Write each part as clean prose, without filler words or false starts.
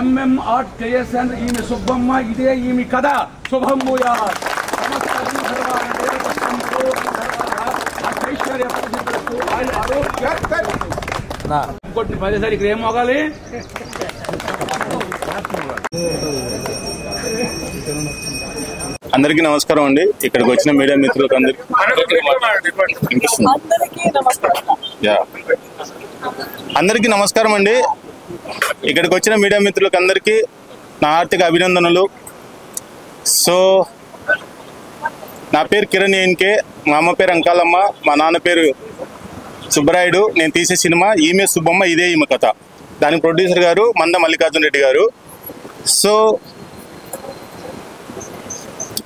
MMRKSN ఈమె సుబ్బమ్మ ఇదే ఈమె కథ శుభం భూయాత్ ఇంకోటి పదేసారి ఇక్కడ ఏం మోగాలి. అందరికీ నమస్కారం అండి. ఇక్కడికి వచ్చిన మీడియా మిత్రులకు అందరికీ నమస్కారం అండి. ఇక్కడికి వచ్చిన మీడియా మిత్రులకు అందరికీ నా ఆర్థిక అభినందనలు. సో నా పేరు కిరణ్ ఏన్కే, మా అమ్మ పేరు అంకాలమ్మ, మా నాన్న పేరు సుబ్బరాయుడు. నేను తీసే సినిమా ఈమె సుబ్బమ్మ ఇదే ఈమె కథ. దాని ప్రొడ్యూసర్ గారు మంద మల్లికార్జున రెడ్డి గారు. సో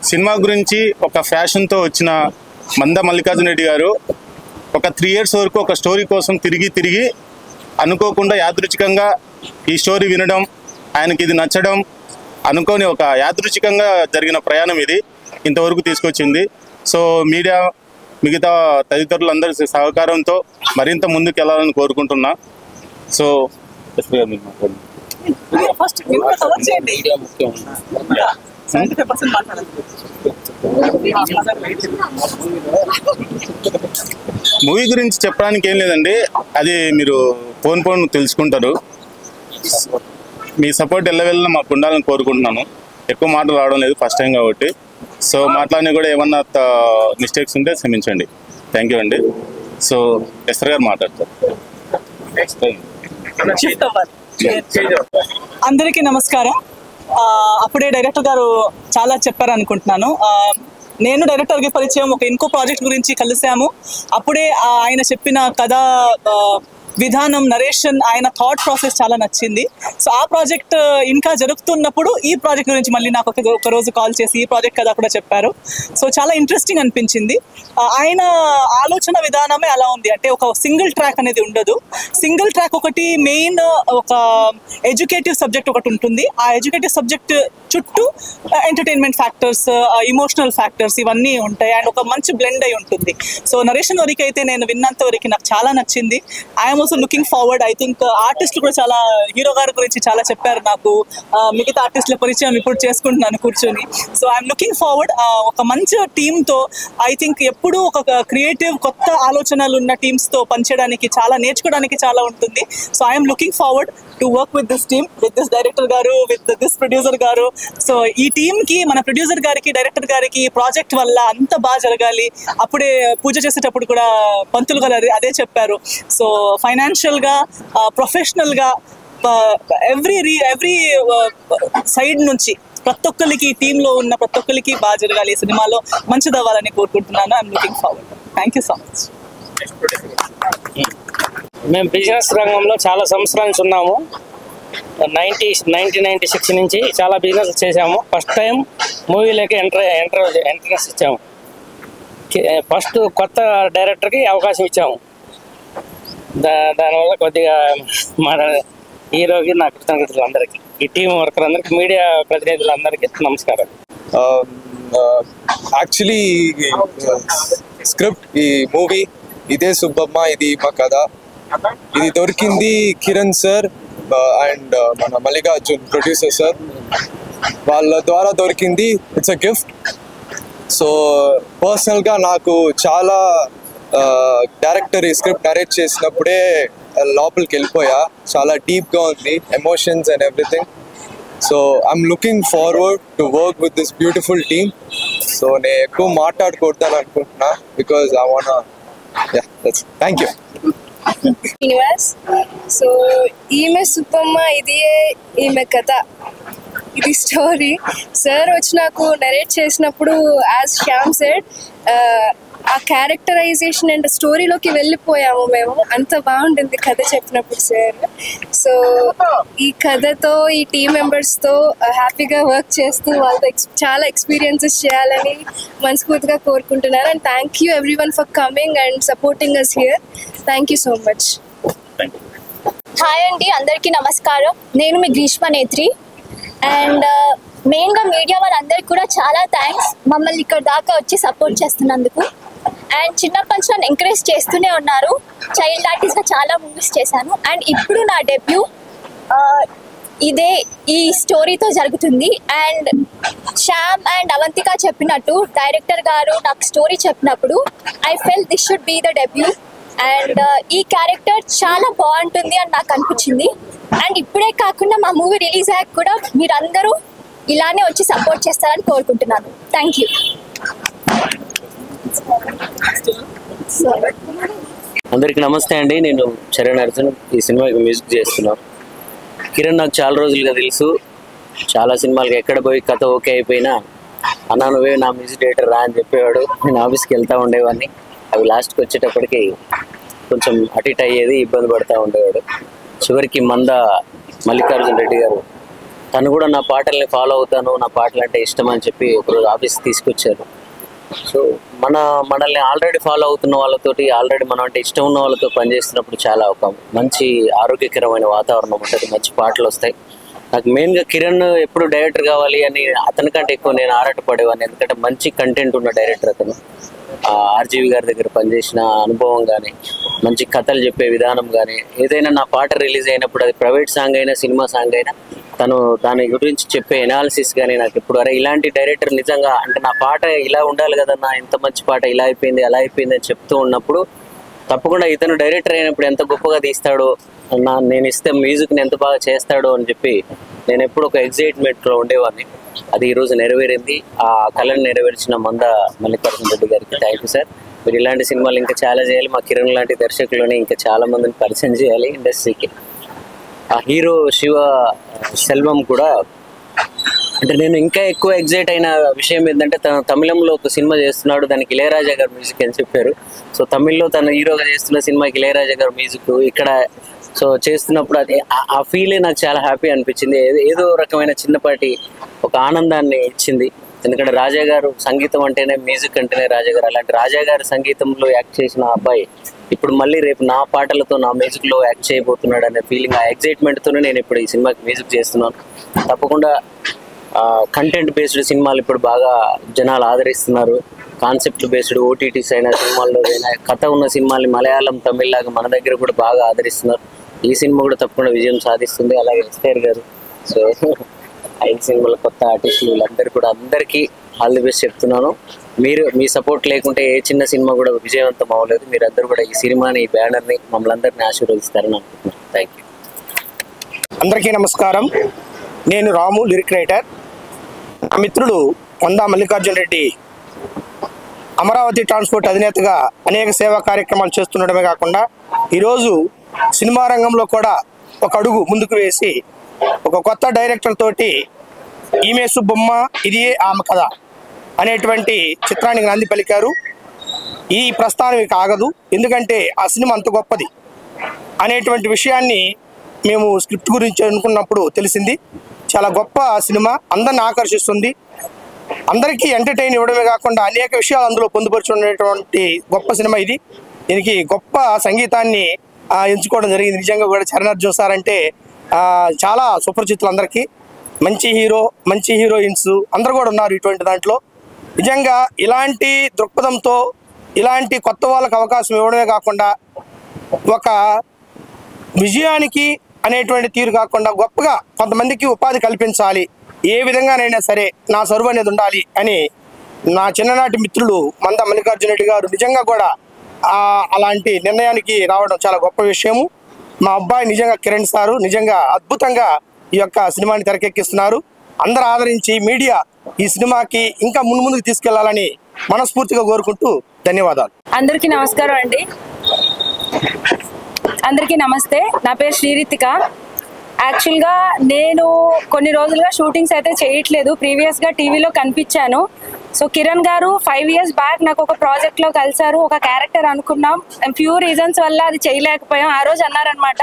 సినిమా గురించి ఒక ఫ్యాషన్తో వచ్చిన మంద మల్లికార్జున రెడ్డి గారు ఒక 3 years వరకు ఒక స్టోరీ కోసం తిరిగి అనుకోకుండా యాదృచ్ఛికంగా ఈ స్టోరీ వినడం, ఆయనకి ఇది నచ్చడం, అనుకోని ఒక యాదృచ్ఛికంగా జరిగిన ప్రయాణం ఇది ఇంతవరకు తీసుకొచ్చింది. సో మీడియా మిగతా తదితరులందరి సహకారంతో మరింత ముందుకు వెళ్ళాలని కోరుకుంటున్నా. సో మూవీ గురించి చెప్పడానికి ఏం లేదండి, అది మీరు ఫోన్ తెలుసుకుంటారు. మీ సపోర్ట్ ఎల్లవెళ్ళ మాకు ఉండాలని కోరుకుంటున్నాను. ఎక్కువ మాటలు రావడం లేదు, ఫస్ట్ టైం కాబట్టి. సో మాట్లాడినా కూడా ఏమన్నా మిస్టేక్స్ ఉంటే క్షమించండి. థ్యాంక్ యూ అండి. సో ఎస్ఆర్ గారు మాట్లాడతారు. అందరికీ నమస్కారం. అప్పుడే డైరెక్టర్ గారు చాలా చెప్పారు అనుకుంటున్నాను. నేను డైరెక్టర్కి పరిచయం ఇంకో ప్రాజెక్ట్ గురించి కలిసాము. అప్పుడే ఆయన చెప్పిన కథ విధానం, నరేషన్, ఆయన థాట్ ప్రాసెస్ చాలా నచ్చింది. సో ఆ ప్రాజెక్ట్ ఇంకా జరుగుతున్నప్పుడు ఈ ప్రాజెక్ట్ గురించి మళ్ళీ నాకు ఒక రోజు కాల్ చేసి ఈ ప్రాజెక్ట్ కథ కూడా చెప్పారు. సో చాలా ఇంట్రెస్టింగ్ అనిపించింది. ఆయన ఆలోచన విధానమే అలా ఉంది. అంటే ఒక సింగిల్ ట్రాక్ అనేది ఉండదు. సింగిల్ ట్రాక్ ఒకటి మెయిన్ ఒక ఎడ్యుకేటివ్ సబ్జెక్ట్ ఒకటి ఉంటుంది. ఆ ఎడ్యుకేటివ్ సబ్జెక్ట్ చుట్టూ ఎంటర్టైన్మెంట్ ఫ్యాక్టర్స్, ఇమోషనల్ ఫ్యాక్టర్స్ ఇవన్నీ ఉంటాయి. అండ్ ఒక మంచి బ్లెండ్ అయి ఉంటుంది. సో నరేషన్ వరకు అయితే నేను విన్నంత వరకు నాకు చాలా నచ్చింది. I'm also looking forward. I think ఆర్టిస్టులు కూడా చాలా, హీరో గారి గురించి చాలా చెప్పారు నాకు. మిగతా ఆర్టిస్టుల పరిచయం ఇప్పుడు చేసుకుంటున్నాను కూర్చొని. So I'm looking forward. ఒక మంచి టీంతో ఐ థింక్ ఎప్పుడూ ఒక క్రియేటివ్ కొత్త ఆలోచనలు ఉన్న టీమ్స్తో పనిచేయడానికి చాలా నేర్చుకోవడానికి చాలా ఉంటుంది. So I'm looking forward to work with this team, with this director గారు, విత్ దిస్ ప్రొడ్యూసర్ గారు. సో ఈ టీంకి, మన ప్రొడ్యూసర్ గారికి, డైరెక్టర్ గారికి ప్రాజెక్ట్ వల్ల అంత బాగా జరగాలి. అప్పుడే పూజ చేసేటప్పుడు కూడా పంతులు గారు అదే చెప్పారు. సో ఫైనాన్షియల్గా, ప్రొఫెషనల్గా, ఎవ్రీ సైడ్ నుంచి ప్రతి ఒక్కరికి, టీంలో ఉన్న ప్రతి ఒక్కరికి బాగా జరగాలి. ఈ సినిమాలో మంచిది అవ్వాలని కోరుకుంటున్నాను. I'm looking forward. Thank you so much. మేము బిజినెస్ రంగంలో చాలా సంవత్సరాల నుంచి ఉన్నాము. 1996 నుంచి చాలా బిజినెస్ చేసాము. ఫస్ట్ టైం మూవీలోకి ఎంట్రన్స్ ఇచ్చాము. ఫస్ట్ కొత్త డైరెక్టర్కి అవకాశం ఇచ్చాము. దానివల్ల కొద్దిగా మన హీరోకి నా కృతజ్ఞతలు అందరికీ, ఈ టీం వర్కర్ అందరికీ, మీడియా ప్రతినిధులందరికీ నమస్కారం. యాక్చువల్లీ స్క్రిప్ట్, ఈ మూవీ ఇదే సుబ్బమ్మ ఇది మా కథ, ఇది దొరికింది కిరణ్ సార్ అండ్ మన మల్లికార్జున్ ప్రొడ్యూసర్ సార్ వాళ్ళ ద్వారా దొరికింది. It's a gift. సో పర్సనల్గా నాకు చాలా డైరెక్టర్ ఈ స్క్రిప్ట్ నరేట్ చేసినప్పుడే లోపలికి వెళ్ళిపోయా. చాలా డీప్గా ఉంది, emotions and everything. So I'm looking forward to work with this beautiful team. So నేను ఎక్కువ మాట్లాడకూడదని అనుకుంటున్నా, because I want. Thank you. Universe. So ఈమె సుబ్బమ్మ ఇదే ఈమె కథ, ఇది స్టోరీ. సార్ వచ్చి నాకు నరేట్ చేసినప్పుడు యాజ్ శ్యామ్ సెడ్, ఆ క్యారెక్టరైజేషన్ అండ్ స్టోరీలోకి వెళ్ళిపోయాము మేము. అంత బాగుంటుంది కథ చెప్పినప్పుడు సార్. సో ఈ కథతో, ఈ టీమ్ మెంబర్స్తో హ్యాపీగా వర్క్ చేస్తూ వాళ్ళతో చాలా ఎక్స్పీరియన్సెస్ చేయాలని మనస్ఫూర్తిగా కోరుకుంటున్నాను. And thank you everyone for coming and supporting us here. Thank you so much. Hi అండి, అందరికీ నమస్కారం. నేను మీ గ్రీష్మ నేత్రి. అండ్ మెయిన్గా మీడియా వాళ్ళందరికీ కూడా చాలా థ్యాంక్స్ మమ్మల్ని ఇక్కడ దాకా వచ్చి సపోర్ట్ చేస్తున్నందుకు. అండ్ చిన్నప్పటి నుంచి నన్ను ఎంకరేజ్ చేస్తూనే ఉన్నారు. చైల్డ్ ఆర్టిస్ట్గా చాలా మూవీస్ చేశాను. అండ్ ఇప్పుడు నా డెబ్యూ ఈ స్టోరీతో జరుగుతుంది. అండ్ శ్యామ్ అండ్ అవంతిక చెప్పినట్టు డైరెక్టర్ గారు నాకు స్టోరీ చెప్పినప్పుడు I felt this should be the debut. And ఈ క్యారెక్టర్ చాలా బాగుంటుంది అని నాకు అనిపించింది. అండ్ ఇప్పుడే కాకుండా మా మూవీ రిలీజ్ అయ్యాక కూడా మీరందరూ ఇలానే వచ్చి సపోర్ట్ చేస్తారని కోరుకుంటున్నాను. Thank you. అందరికీ నమస్తే అండి. నేను చరణ్ అర్జున్ ఈ సినిమాకి మ్యూజిక్ చేస్తున్నాను. కిరణ్ నాకు చాలా రోజులుగా తెలుసు. చాలా సినిమాలకి ఎక్కడ పోయి కథ ఓకే అయిపోయినా అన్నా నువ్వే నా మ్యూజిక్ డైరెక్టర్ రా అని చెప్పేవాడు. నేను ఆఫీస్కి వెళ్తూ ఉండేవాడిని. అవి లాస్ట్కి వచ్చేటప్పటికి కొంచెం అటు ఇటు అయ్యేది, ఇబ్బంది పడుతూ ఉండేవాడు. చివరికి మల్లికార్జున రెడ్డి గారు తను కూడా నా పాటల్ని ఫాలో అవుతాను, నా పాటలు అంటే ఇష్టం అని చెప్పి ఒకరోజు ఆఫీస్కి తీసుకొచ్చారు. సో మనల్ని ఆల్రెడీ ఫాలో అవుతున్న వాళ్ళతోటి, ఆల్రెడీ మనం అంటే ఇష్టం ఉన్న వాళ్ళతో పనిచేస్తున్నప్పుడు చాలా ఒక మంచి ఆరోగ్యకరమైన వాతావరణం ఉంటుంది, మంచి పాటలు వస్తాయి. నాకు మెయిన్గా కిరణ్ ఎప్పుడు డైరెక్టర్ కావాలి అని అతనికంటే ఎక్కువ నేను ఆరాటపడేవాడిని. ఎందుకంటే మంచి కంటెంట్ ఉన్న డైరెక్టర్ అతను. ఆర్జీవి గారి దగ్గర పనిచేసిన అనుభవం కానీ, మంచి కథలు చెప్పే విధానం కానీ, ఏదైనా నా పాట రిలీజ్ అయినప్పుడు అది ప్రైవేట్ సాంగ్ అయినా సినిమా సాంగ్ అయినా తను దాని గురించి చెప్పే ఎనాలిసిస్ కానీ నాకు ఇప్పుడు ఇలాంటి డైరెక్టర్ నిజంగా అంటే నా పాట ఇలా ఉండాలి కదన్నా, ఇంత మంచి పాట ఇలా అయిపోయింది అలా అయిపోయింది అని చెప్తూ ఉన్నప్పుడు తప్పకుండా ఇతను డైరెక్టర్ అయినప్పుడు ఎంత గొప్పగా తీస్తాడో, నేను ఇస్తే మ్యూజిక్ని ఎంత బాగా చేస్తాడో అని చెప్పి నేను ఎప్పుడు ఒక ఎగ్జైట్మెంట్లో ఉండేవాడిని. అది ఈరోజు నెరవేరింది. ఆ కళను నెరవేర్చిన మల్లికార్జున రెడ్డి గారికి థ్యాంక్ యూ సార్. మీరు ఇలాంటి సినిమాలు ఇంకా చాలా చేయాలి. మా కిరణ్ లాంటి దర్శకులని ఇంకా చాలా మందిని పరిచయం చేయాలి ఇండస్ట్రీకి. ఆ హీరో శివ సెల్వం కూడా అంటే నేను ఇంకా ఎక్కువ ఎగ్జైట్ అయిన విషయం ఏంటంటే తను తమిళంలో ఒక సినిమా చేస్తున్నాడు, దానికి ఇళయరాజా గారు మ్యూజిక్ అని చెప్పారు. సో తమిళ్లో తను హీరోగా చేస్తున్న సినిమాకి ఇళయరాజా గారు మ్యూజిక్ ఇక్కడ సో చేస్తున్నప్పుడు అది ఆ ఫీలే నాకు చాలా హ్యాపీ అనిపించింది. ఏదో రకమైన చిన్నపాటి ఒక ఆనందాన్ని ఇచ్చింది. ఎందుకంటే రాజా గారు సంగీతం అంటేనే, మ్యూజిక్ అంటేనే రాజా గారు. అలాంటి రాజా గారి సంగీతంలో యాక్ట్ చేసిన అబ్బాయి ఇప్పుడు మళ్ళీ రేపు నా పాటలతో నా మ్యూజిక్లో యాక్ట్ చేయబోతున్నాడు అనే ఫీలింగ్, ఆ ఎగ్జైట్మెంట్తోనే నేను ఇప్పుడు ఈ సినిమాకి మ్యూజిక్ చేస్తున్నాను. తప్పకుండా కంటెంట్ బేస్డ్ సినిమాలు ఇప్పుడు బాగా జనాలు ఆదరిస్తున్నారు. కాన్సెప్ట్ బేస్డ్ ఓటీటీస్ అయినా సినిమాల్లో అయినా కథ ఉన్న సినిమాల్ని మలయాళం తమిళ్ లాగా మన దగ్గర కూడా బాగా ఆదరిస్తున్నారు. ఈ సినిమా కూడా తప్పకుండా విజయం సాధిస్తుంది. అలాగే ఎస్ఆర్ గారు, సో 5 సినిమాల కొత్త ఆర్టిస్టులు వీళ్ళందరూ కూడా అందరికీ ఆల్ ది బెస్ట్ చెప్తున్నాను. మీ సపోర్ట్ లేకుంటే ఏ చిన్న సినిమా కూడా విజయవంతం అవ్వలేదు. మీరందరూ కూడా ఈ సినిమాని, ఈ బ్యానర్ని, మమ్మల్ని అందరినీ ఆశీర్వదిస్తారని అనుకుంటున్నాను. Thank you. అందరికీ నమస్కారం. నేను రాము, లిరిక్ రైటర్. నా మిత్రుడు మల్లికార్జున రెడ్డి అమరావతి ట్రాన్స్పోర్ట్ అధినేతగా అనేక సేవా కార్యక్రమాలు చేస్తుండడమే కాకుండా ఈరోజు సినిమా రంగంలో కూడా ఒక అడుగు ముందుకు వేసి ఒక కొత్త డైరెక్టర్ తోటి ఈమె సుబ్బమ్మ ఇది ఆమె కథ అనేటువంటి చిత్రానికి నాంది పలికారు. ఈ ప్రస్థానం ఇక ఆగదు, ఎందుకంటే ఆ సినిమా అంత గొప్పది అనేటువంటి విషయాన్ని మేము స్క్రిప్ట్ గురించి అనుకున్నప్పుడు తెలిసింది. చాలా గొప్ప సినిమా, అందరిని ఆకర్షిస్తుంది. అందరికీ ఎంటర్టైన్ ఇవ్వడమే కాకుండా అనేక విషయాలు అందులో పొందుపరుచుకునేటువంటి గొప్ప సినిమా ఇది. దీనికి గొప్ప సంగీతాన్ని ఎంచుకోవడం జరిగింది. నిజంగా కూడా చరణ్ అర్జున్ సార్ అంటే చాలా సుపరిచితులు అందరికీ. మంచి హీరో, మంచి హీరోయిన్స్ అందరు కూడా ఉన్నారు ఇటువంటి దాంట్లో. నిజంగా ఇలాంటి దృక్పథంతో ఇలాంటి కొత్త వాళ్ళకి అవకాశం ఇవ్వడమే కాకుండా ఒక విజయానికి అనేటువంటి తీరు కాకుండా గొప్పగా కొంతమందికి ఉపాధి కల్పించాలి, ఏ విధంగానైనా సరే నా సర్వ్ అనేది ఉండాలి అని నా చిన్ననాటి మిత్రులు మల్లికార్జున రెడ్డి గారు నిజంగా కూడా అలాంటి నిర్ణయానికి రావడం చాలా గొప్ప విషయము. మా అబ్బాయి నిజంగా కిరణ్ సారు నిజంగా అద్భుతంగా ఈ యొక్క సినిమాని తెరకెక్కిస్తున్నారు. అందరూ ఆదరించి మీడియా ఈ సినిమాకి ఇంకా ముందుకు తీసుకెళ్లాలని మనస్ఫూర్తిగా కోరుకుంటూ ధన్యవాదాలు. అందరికీ నమస్కారం అండి. అందరికీ నమస్తే. నా పేరు శ్రీరితిక. యాక్చువల్గా నేను కొన్ని రోజులుగా షూటింగ్స్ అయితే చేయట్లేదు. ప్రీవియస్గా టీవీలో కనిపించాను. సో కిరణ్ గారు 5 years బ్యాక్ నాకు ఒక ప్రాజెక్ట్లో కలిసారు. ఒక క్యారెక్టర్ అనుకున్నాం, ఫ్యూ రీజన్స్ వల్ల అది చేయలేకపోయాం. ఆ రోజు అన్నారనమాట,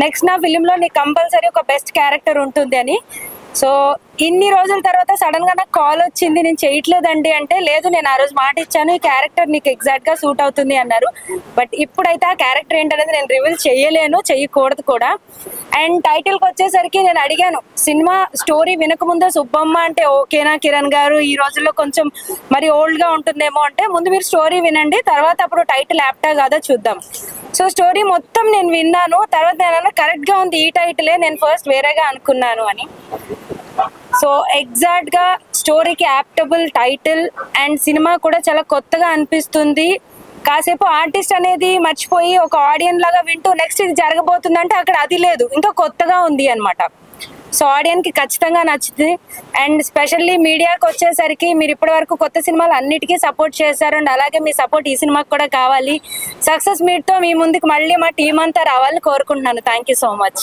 నెక్స్ట్ నా ఫిలింలో నీకు కంపల్సరీ ఒక బెస్ట్ క్యారెక్టర్ ఉంటుంది అని. సో ఇన్ని రోజుల తర్వాత సడన్ గా నాకు కాల్ వచ్చింది, నేను చేయట్లేదండి అంటే, లేదు నేను ఆ రోజు మాట ఇచ్చాను, ఈ క్యారెక్టర్ నీకు ఎగ్జాక్ట్ గా సూట్ అవుతుంది అన్నారు. బట్ ఇప్పుడైతే ఆ క్యారెక్టర్ ఏంటనేది నేను రివీల్ చేయలేను, చేయకూడదు కూడా. అండ్ టైటిల్ కి వచ్చేసరికి నేను అడిగాను, సినిమా స్టోరీ వినకముందే సుబ్బమ్మ అంటే ఓకేనా కిరణ్ గారు, ఈ రోజుల్లో కొంచెం మరి ఓల్డ్ గా ఉంటుందేమో అంటే, ముందు మీరు స్టోరీ వినండి, తర్వాత అప్పుడు టైటిల్ యాప్టా కాదా చూద్దాం. సో స్టోరీ మొత్తం నేను విన్నాను, తర్వాత నేను కరెక్ట్ గా ఉంది ఈ టైటిలే, నేను ఫస్ట్ వేరేగా అనుకున్నాను అని. సో ఎగ్జాక్ట్ గా స్టోరీకి యాప్టబుల్ టైటిల్ అండ్ సినిమా కూడా చాలా కొత్తగా అనిపిస్తుంది. కాసేపు ఆర్టిస్ట్ అనేది మర్చిపోయి ఒక ఆడియన్స్ లాగా వింటూ నెక్స్ట్ ఇది జరగబోతుందంటే అక్కడ అది లేదు, ఇంకా కొత్తగా ఉంది అనమాట. సో ఆడియన్స్ కి ఖచ్చితంగా నచ్చుతుంది. అండ్ స్పెషల్లీ మీడియాకి వచ్చేసరికి మీరు ఇప్పటి వరకు కొత్త సినిమాలు అన్నిటికీ సపోర్ట్ చేశారు, అండ్ అలాగే మీ సపోర్ట్ ఈ సినిమాకి కూడా కావాలి. సక్సెస్ మీట్ తో మీ ముందుకు మళ్ళీ మా టీం అంతా రావాలని కోరుకుంటున్నాను. Thank you so much.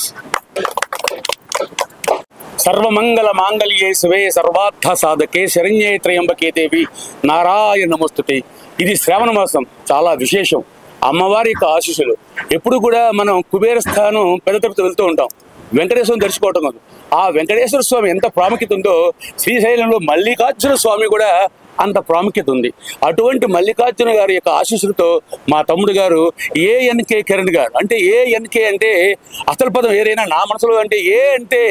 సర్వమంగళ మాంగళ్యే శివే సర్వార్థ సాధకే శరణ్యే త్రయంబకే దేవి నారాయణ నమస్తుతే. ఇది శ్రావణ మాసం, చాలా విశేషం. అమ్మవారి యొక్క ఆశీస్సులు ఎప్పుడు కూడా మనం కుబేర స్థానం పెద్ద తిరుపతి వెళ్తూ ఉంటాం, వెంకటేశ్వరం దర్శించుకోవటం కాదు. ఆ వెంకటేశ్వర స్వామి ఎంత ప్రాముఖ్యత ఉందో శ్రీశైలంలో మల్లికార్జున స్వామి కూడా అంత ప్రాముఖ్యత ఉంది. అటువంటి మల్లికార్జున గారి యొక్క ఆశీస్సులతో మా తమ్ముడు గారు ఏఎన్కే కిరణ్ గారు, అంటే ఏఎన్కే అంటే అసలు పదం ఏదైనా నా మనసులో, అంటే ఏ అంటే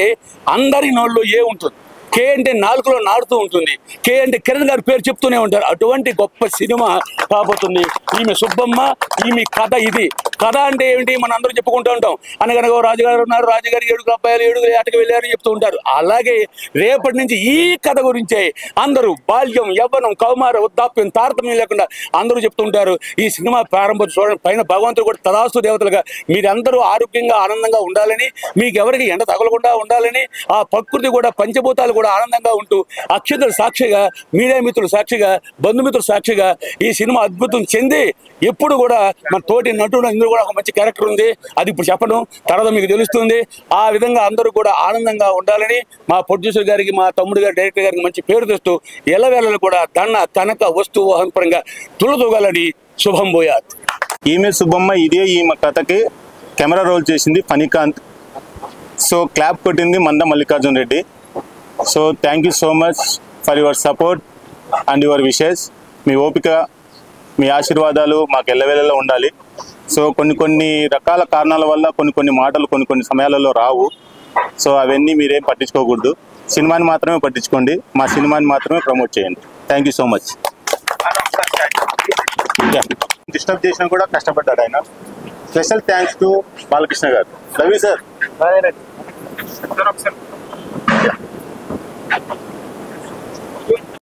అందరి నోళ్ళు ఏ ఉంటుంది, కే అంటే నాలుగులో నాడుతూ ఉంటుంది, కే అంటే కిరణ్ గారి పేరు చెప్తూనే ఉంటారు. అటువంటి గొప్ప సినిమా కాబోతుంది. ఈమె సుబ్బమ్మ, ఈమె కథ. ఇది కథ అంటే ఏమిటి మనం అందరూ చెప్పుకుంటూ ఉంటాం. అనగనగా రాజుగారు ఉన్నారు, రాజుగారి 7 అబ్బాయిలు 7 ఏటకి వెళ్ళారని చెప్తూ ఉంటారు. అలాగే రేపటి నుంచి ఈ కథ గురించే అందరూ బాల్యం, యవ్వనం, కౌమార, వృద్ధాప్యం, తారతమ్యం లేకుండా అందరూ చెప్తుంటారు. ఈ సినిమా ప్రారంభం చూడండి, పైన భగవంతుడు కూడా తదాస్తు దేవతలుగా మీరందరూ ఆరోగ్యంగా ఆనందంగా ఉండాలని, మీకు ఎవరికి ఎండ తగలకుండా ఉండాలని, ఆ ప్రకృతి కూడా పంచభూతాలు కూడా ఆనందంగా ఉంటూ అక్షతలు సాక్షిగా, మీడియా మిత్రులు సాక్షిగా, బంధుమిత్రులు సాక్షిగా ఈ సినిమా అద్భుతం చెంది ఎప్పుడు కూడా మన తోటి నటుడు ఇందులో కూడా ఒక మంచి క్యారెక్టర్ ఉంది, అది ఇప్పుడు చెప్పడం తర్వాత మీకు తెలుస్తుంది. ఆ విధంగా అందరూ కూడా ఆనందంగా ఉండాలని మా ప్రొడ్యూసర్ గారికి, మా తమ్ముడు గారి డైరెక్టర్ గారికి మంచి పేరు తెస్తూ ఎల్లవేళలు కూడా ధన కనక వస్తువు వాహనపరంగా తులతూగాలని శుభం భూయాత్. ఈమె సుబ్బమ్మ ఇదే ఈమె కథకి కెమెరా రోల్ చేసింది ఫణికాంత్. సో క్లాప్ కొట్టింది Manda Mallikarjuna Reddy. So thank you so much for your support and your wishes. మీ ఓపిక, మీ ఆశీర్వాదాలు మాకు ఎల్లవేళలో ఉండాలి. సో కొన్ని రకాల కారణాల వల్ల కొన్ని మాటలు కొన్ని సమయాలలో రావు. సో అవన్నీ మీరేం పట్టించుకోకూడదు, సినిమాని మాత్రమే పట్టించుకోండి, మా సినిమాని మాత్రమే ప్రమోట్ చేయండి. Thank you so much. Disturb చేసినా కూడా కష్టపడ్డాడు ఆయన. స్పెషల్ థ్యాంక్స్ టు బాలకృష్ణ గారు. రవి సార్